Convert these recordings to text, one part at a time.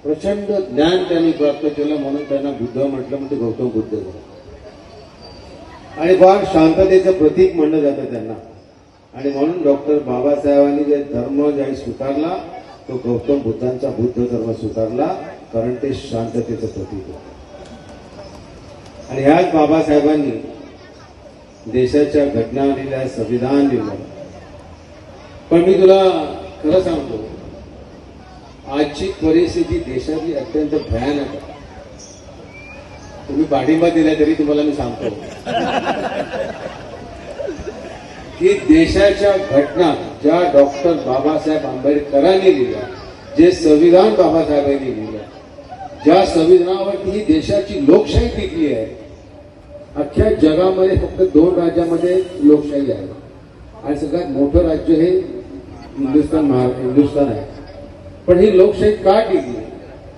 प्रचंड ज्ञान त्यांनी प्राप्त केलं म्हणून त्यांना बुद्ध म्हटलं, म्हणजे गौतम बुद्ध झाले. आणि फार शांततेचं प्रतीक म्हणलं जातं त्यांना. आणि म्हणून डॉक्टर बाबासाहेबांनी जे धर्म ज्यावेळी स्वीकारला तो गौतम बुद्धांचा बुद्ध धर्म स्वीकारला, कारण ते शांततेचं प्रतीक होतं. आणि ह्याच बाबासाहेबांनी देशाच्या घटना लिहिल्या, संविधान लिहिलं. पण मी तुला खरं सांगतो, आजची परिस्थिती देशातली अत्यंत भयानक आहे. तुम्ही पाठिंबा दिला तरी तुम्हाला मी सांगतो की देशाच्या घटना ज्या डॉक्टर बाबासाहेब आंबेडकरांनी लिहिल्या, जे संविधान बाबासाहेबांनी लिहिलं, ज्या संविधानावरती ही देशाची लोकशाही टिकली आहे. अख्ख्या जगामध्ये फक्त 2 राज्यामध्ये लोकशाही आहे आणि सगळ्यात मोठं राज्य हे हिंदुस्थान आहे. पण ही लोकशाही का टिकली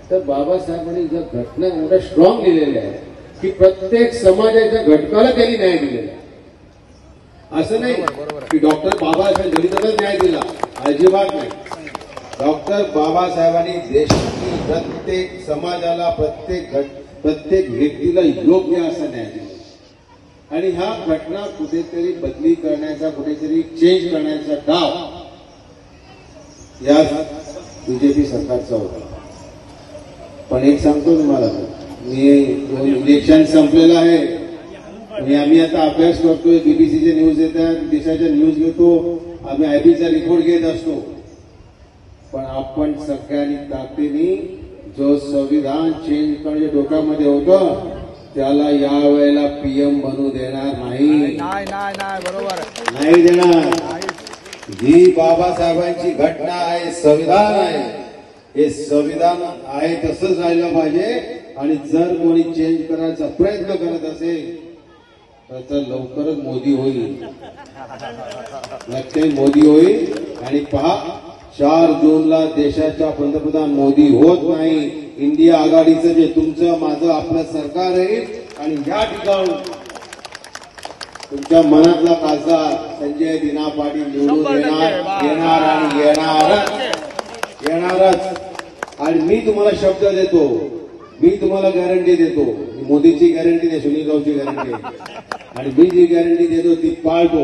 तर बाबासाहेबांनी ज्या घटना एवढ्या स्ट्रॉंग लिहिलेल्या आहेत की प्रत्येक समाजाच्या घटकाला त्यांनी न्याय दिलेला आहे. असं नाही की डॉक्टर बाबासाहेब दलितांनाच न्याय दिला, अजिबात नाही. डॉक्टर बाबासाहेबांनी देशातील प्रत्येक समाजाला, प्रत्येक व्यक्तीला योग्य असा न्याय दिला. आणि ह्या घटना कुठेतरी बदली करण्याचा, कुठेतरी चेंज करण्याचा डाव या बीजेपी सरकारचा होता. पण एक सांगतो तुम्हाला, मी इलेक्शन संपलेलं आहे आणि आम्ही आता अभ्यास करतोय, बीबीसीचे न्यूज येतात, देशाच्या न्यूज घेतो, आम्ही आयबीचा रिपोर्ट घेत असतो. पण आपण सगळ्यांनी ताकदीने जो संविधान चेंज करण्याच्या डोक्यामध्ये होतं त्याला या वेळेला पीएम बनू देणार नाही. बरोबर नाही देणार. ही बाबासाहेबांची घटना आहे, संविधान आहे. हे संविधान आहे तसंच राहिलं पाहिजे. आणि जर कोणी चेंज करायचा प्रयत्न करत असेल तर लवकरच मोदी होईल, नक्की मोदी होईल. आणि पहा, 4 जूनला देशाच्या पंतप्रधान मोदी होत नाही. इंडिया आघाडीचं जे तुमचं माझं आपलं सरकार आहे आणि या ठिकाणी तुमच्या मनातला खासदार संजय दिना पाटील निवडून येणार आणि येणारच. आणि मी तुम्हाला शब्द देतो, मी तुम्हाला गॅरंटी देतो. मोदीची गॅरंटी नाही, सुनील राऊची गॅरंटी आहे. आणि मी जी गॅरंटी देतो ती पाळतो.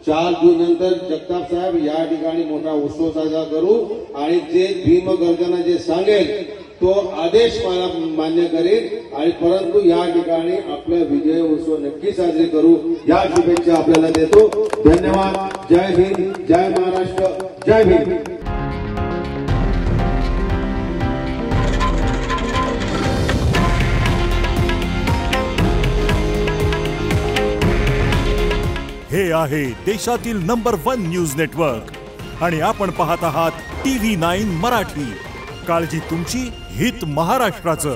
4 जून नंतर जगताप साहेब या ठिकाणी मोठा उत्सव साजरा करू आणि जे भीमगर्जना जे सांगेल तो आदेश मला मान्य करेल. आणि परंतु या ठिकाणी आपला विजय उत्सव नक्की साजरे करू, या शुभेच्छा आपल्याला देतो. धन्यवाद. जय भीम, जय महाराष्ट्र, जय भीम. हे आहे देशातील नंबर 1 न्यूज नेटवर्क आणि आपण पाहत आहात TV9 मराठी. काळजी तुमची, हित महाराष्ट्राचं.